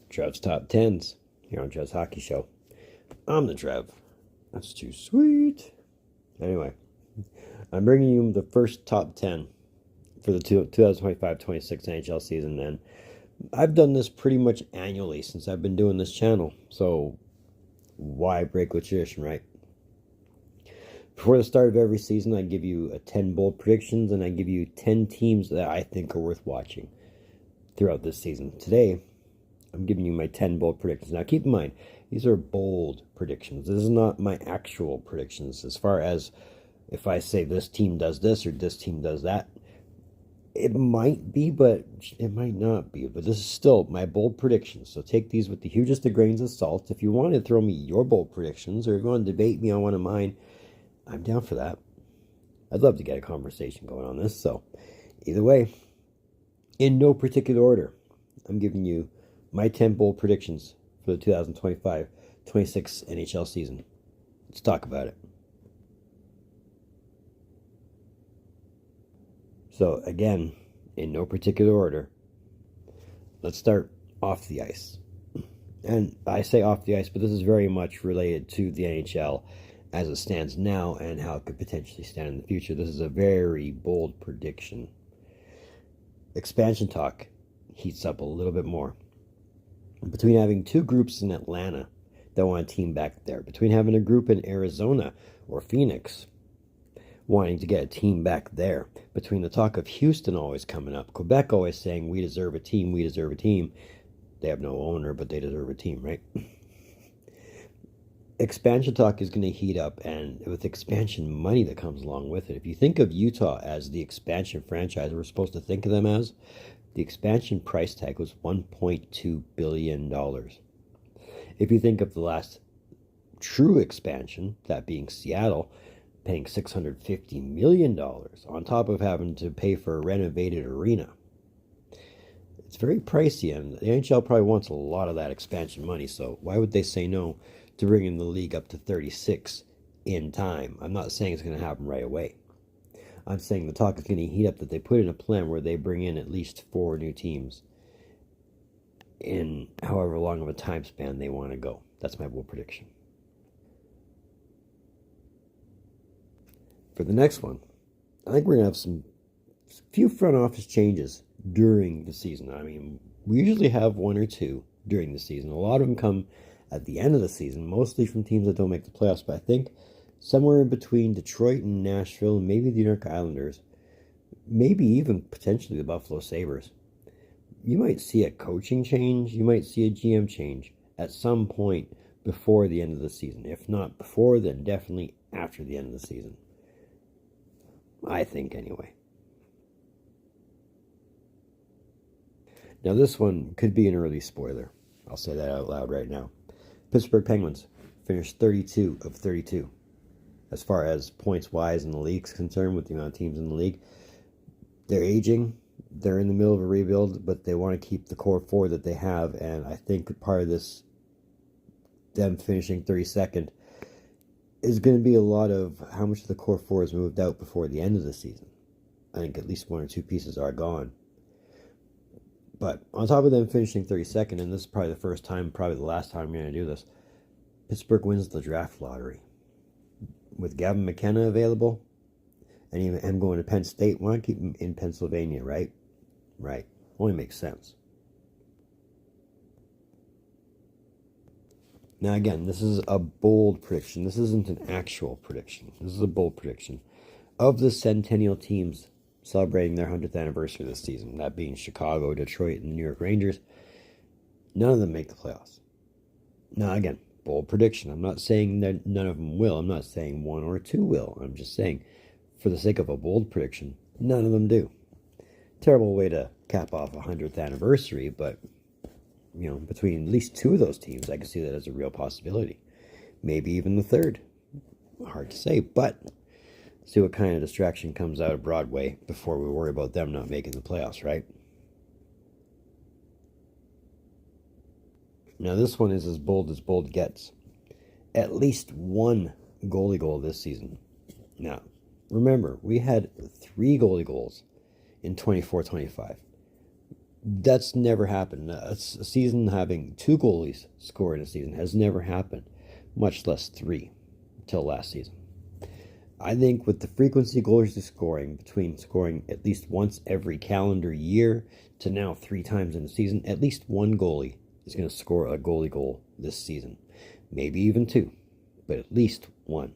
Trev's Top 10s here on Trev's Hockey Show. I'm the Trev. That's too sweet. Anyway, I'm bringing you the first top 10 for the 2025-26 NHL season, and I've done this pretty much annually since I've been doing this channel, so why break with tradition, right? Before the start of every season, I give you a 10 bold predictions, and I give you 10 teams that I think are worth watching throughout this season. Today, I'm giving you my 10 bold predictions. Now, keep in mind, these are bold predictions. This is not my actual predictions as far as if I say this team does this or this team does that. It might be, but it might not be. But this is still my bold predictions. So take these with the hugest of grains of salt. If you want to throw me your bold predictions or if you want to debate me on one of mine, I'm down for that. I'd love to get a conversation going on this. So either way, in no particular order, I'm giving you my 10 bold predictions for the 2025-26 NHL season. Let's talk about it. So again, in no particular order, let's start off the ice. And I say off the ice, but this is very much related to the NHL as it stands now and how it could potentially stand in the future. This is a very bold prediction. Expansion talk heats up a little bit more. Between having two groups in Atlanta that want a team back there, between having a group in Arizona or Phoenix wanting to get a team back there, between the talk of Houston always coming up, Quebec always saying, we deserve a team, we deserve a team. They have no owner, but they deserve a team, right? Expansion talk is going to heat up, and with expansion money that comes along with it. If you think of Utah as the expansion franchise we're supposed to think of them as, the expansion price tag was $1.2 billion. If you think of the last true expansion, that being Seattle, paying $650 million on top of having to pay for a renovated arena, it's very pricey, and the NHL probably wants a lot of that expansion money, so why would they say no to bringing the league up to 36 in time? I'm not saying it's going to happen right away. I'm saying the talk is going to heat up that they put in a plan where they bring in at least 4 new teams in however long of a time span they want to go. That's my bold prediction. For the next one, I think we're going to have some few front office changes during the season. I mean, we usually have 1 or 2 during the season. A lot of them come at the end of the season, mostly from teams that don't make the playoffs, but I think somewhere in between Detroit and Nashville, and maybe the New York Islanders, maybe even potentially the Buffalo Sabres, you might see a coaching change, you might see a GM change at some point before the end of the season. If not before, then definitely after the end of the season. I think, anyway. Now, this one could be an early spoiler. I'll say that out loud right now. Pittsburgh Penguins finished 32 of 32 as far as points-wise in the league's concerned, with the amount of teams in the league. They're aging. They're in the middle of a rebuild, but they want to keep the core 4 that they have, and I think part of this, them finishing 32nd, is going to be a lot of how much of the core 4 is moved out before the end of the season. I think at least 1 or 2 pieces are gone. But on top of them finishing 32nd, and this is probably the first time, probably the last time I'm going to do this, Pittsburgh wins the draft lottery. With Gavin McKenna available, and even him going to Penn State, why not keep him in Pennsylvania, right? Right. Only makes sense. Now again, this is a bold prediction. This isn't an actual prediction. This is a bold prediction. Of the Centennial teams celebrating their 100th anniversary this season, that being Chicago, Detroit, and the New York Rangers, none of them make the playoffs. Now again, bold prediction. I'm not saying that none of them will. I'm not saying 1 or 2 will. I'm just saying, for the sake of a bold prediction, none of them do. Terrible way to cap off a 100th anniversary, but, you know, between at least 2 of those teams, I can see that as a real possibility. Maybe even the 3rd. Hard to say, but see what kind of distraction comes out of Broadway before we worry about them not making the playoffs, right? Now, this one is as bold gets. At least 1 goalie goal this season. Now, remember, we had 3 goalie goals in 24-25. That's never happened. A season having two goalies score in a season has never happened, much less three, till last season. I think with the frequency goalies are scoring, between scoring at least once every calendar year to now 3 times in a season, at least one goalie is going to score a goalie goal this season. Maybe even 2, but at least 1.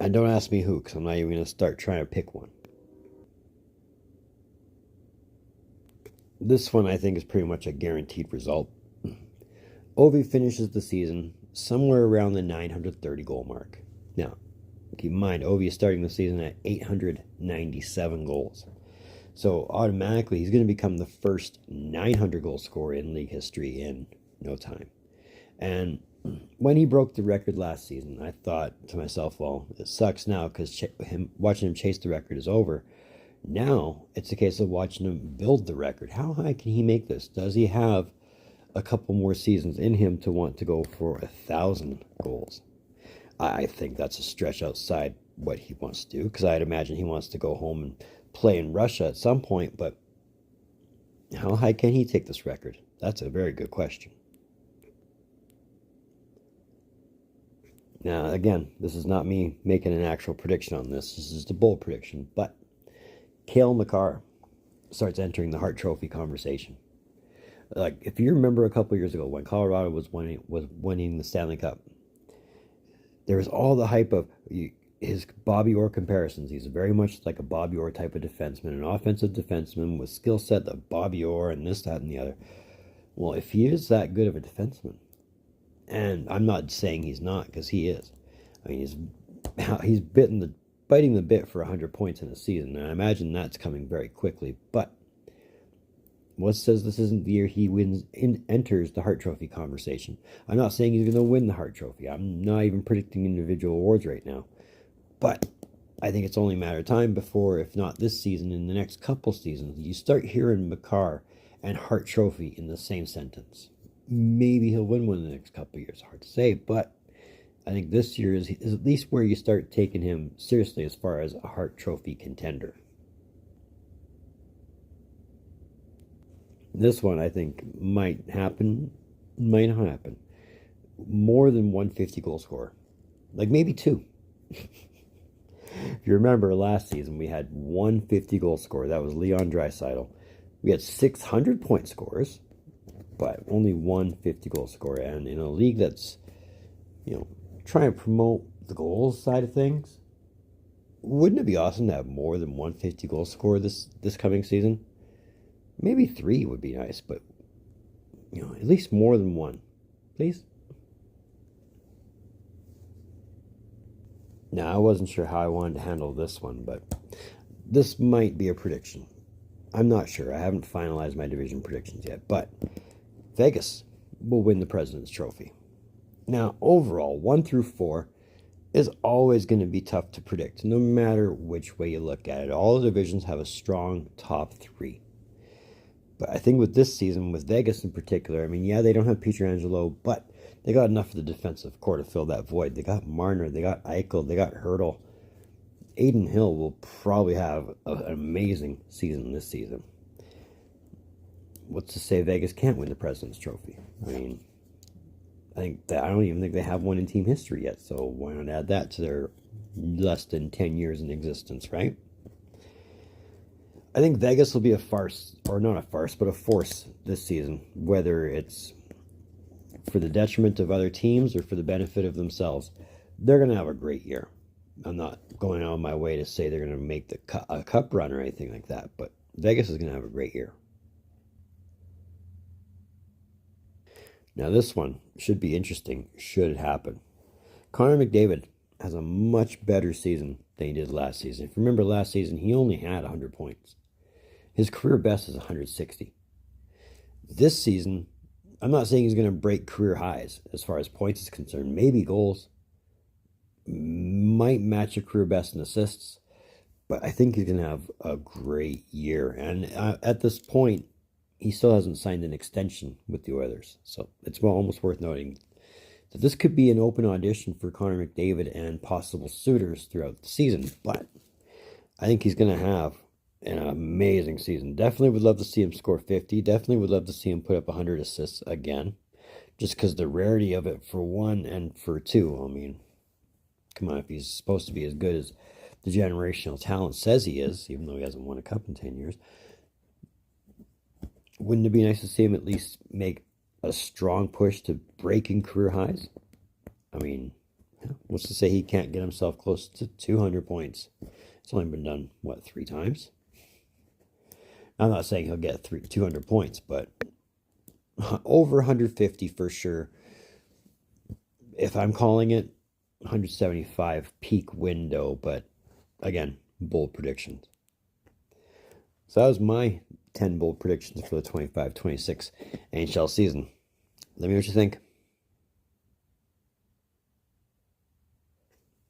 And don't ask me who, because I'm not even going to start trying to pick one. This one I think is pretty much a guaranteed result. Ovi finishes the season somewhere around the 930 goal mark. Now, keep in mind, Ovi is starting the season at 897 goals. So automatically, he's going to become the first 900 goal scorer in league history in no time. And when he broke the record last season, I thought to myself, well, it sucks now because watching him chase the record is over. Now it's a case of watching him build the record. How high can he make this? Does he have a couple more seasons in him to want to go for 1,000 goals? I think that's a stretch outside what he wants to do, because I'd imagine he wants to go home and play in Russia at some point. But how high can he take this record? That's a very good question. Now, again, this is not me making an actual prediction on this. This is just a bold prediction. But Cale Makar starts entering the Hart Trophy conversation. Like, if you remember a couple years ago when Colorado was winning the Stanley Cup, there was all the hype of his Bobby Orr comparisons. He's very much like a Bobby Orr type of defenseman, an offensive defenseman with skill set of Bobby Orr and this, that, and the other. Well, if he is that good of a defenseman, and I'm not saying he's not, because he is. I mean, he's biting the bit for 100 points in a season, and I imagine that's coming very quickly. But what says this isn't the year he enters the Hart Trophy conversation? I'm not saying he's going to win the Hart Trophy. I'm not even predicting individual awards right now. But I think it's only a matter of time before, if not this season, in the next couple seasons, you start hearing Makar and Hart Trophy in the same sentence. Maybe he'll win one in the next couple of years. Hard to say, but I think this year is at least where you start taking him seriously as far as a Hart Trophy contender. This one, I think, might happen, might not happen. More than 150 goal scorer. Like, maybe 2. If you remember last season, we had 150 goal scorer. That was Leon Draisaitl. We had 600 point scorers, but only 150 goal scorer. And in a league that's, trying to promote the goals side of things, wouldn't it be awesome to have more than 150 goal scorer this coming season? Maybe 3 would be nice, but at least more than 1, please. Now, I wasn't sure how I wanted to handle this one, but this might be a prediction. I'm not sure. I haven't finalized my division predictions yet, but Vegas will win the President's Trophy. Now, overall, 1 through 4 is always going to be tough to predict, no matter which way you look at it. All the divisions have a strong top 3. But I think with this season, with Vegas in particular, I mean, yeah, they don't have Pietrangelo, but they got enough of the defensive core to fill that void. They got Marner, they got Eichel, they got Hurdle. Adin Hill will probably have an amazing season this season. What's to say Vegas can't win the President's Trophy? I mean, I don't even think they have one in team history yet, so why not add that to their less than 10 years in existence, right? I think Vegas will be a farce, or not a farce, but a force this season, whether it's for the detriment of other teams or for the benefit of themselves. They're going to have a great year. I'm not going out of my way to say they're going to make a cup run or anything like that, but Vegas is going to have a great year. Now, this one should be interesting, should it happen. Connor McDavid has a much better season than he did last season. If you remember last season, he only had 100 points. His career best is 160. This season, I'm not saying he's going to break career highs as far as points is concerned. Maybe goals. Might match a career best in assists. But I think he's going to have a great year. And at this point, he still hasn't signed an extension with the Oilers. So it's almost worth noting that this could be an open audition for Connor McDavid and possible suitors throughout the season. But I think he's going to have an amazing season. Definitely would love to see him score 50. Definitely would love to see him put up 100 assists again. Just because the rarity of it for one and for two. I mean, come on, if he's supposed to be as good as the generational talent says he is, even though he hasn't won a cup in 10 years, wouldn't it be nice to see him at least make a strong push to breaking career highs? I mean, what's to say he can't get himself close to 200 points? It's only been done, what, 3 times? I'm not saying he'll get 200 points, but over 150 for sure. If I'm calling it 175 peak window, but again, bold predictions. So that was my 10 bold predictions for the 25-26 NHL season. Let me know what you think.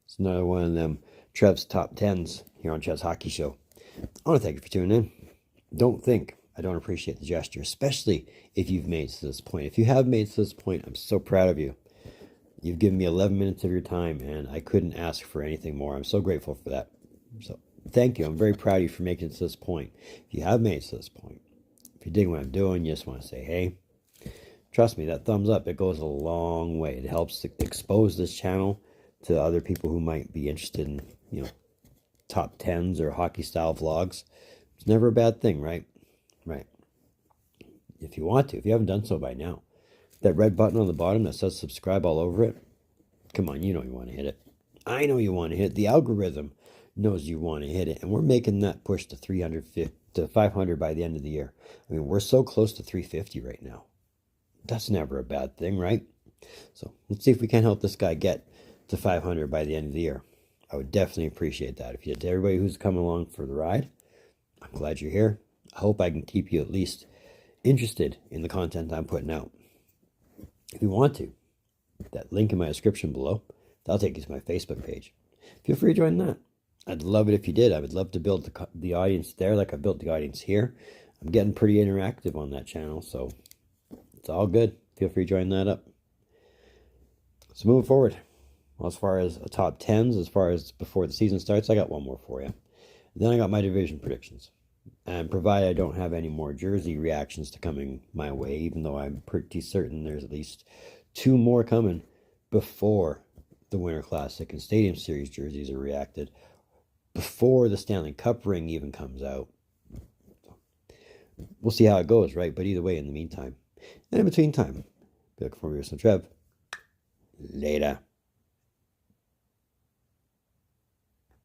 It's another one of them Trev's top 10s here on Chess Hockey Show. I want to thank you for tuning in. Don't think I don't appreciate the gesture, especially if you've made it to this point. If you have made it to this point, I'm so proud of you. You've given me 11 minutes of your time, and I couldn't ask for anything more. I'm so grateful for that. So thank you. I'm very proud of you for making it to this point. If you have made it to this point, if you're digging what I'm doing, you just want to say, hey, trust me, that thumbs up, it goes a long way. It helps to expose this channel to other people who might be interested in, top 10s or hockey style vlogs. It's never a bad thing, right? Right. If you want to, if you haven't done so by now, that red button on the bottom that says subscribe all over it, come on, you know you want to hit it. I know you want to hit it. The algorithm knows you want to hit it, and we're making that push to 350 to 500 by the end of the year. I mean, we're so close to 350 right now. That's never a bad thing, right? So let's see if we can help this guy get to 500 by the end of the year. I would definitely appreciate that. If you to everybody who's come along for the ride, I'm glad you're here. I hope I can keep you at least interested in the content I'm putting out. If you want to, that link in my description below, that'll take you to my Facebook page. Feel free to join that. I'd love it if you did. I would love to build the audience there like I built the audience here. I'm getting pretty interactive on that channel, so it's all good. Feel free to join that up. So moving forward, well, as far as top 10s, as far as before the season starts, I got one more for you. Then I got my division predictions. And provided I don't have any more jersey reactions to coming my way, even though I'm pretty certain there's at least 2 more coming before the Winter Classic and Stadium Series jerseys are reacted, before the Stanley Cup ring even comes out. We'll see how it goes, right? But either way, in the meantime, and in between time, be looking for me, Trev. Later.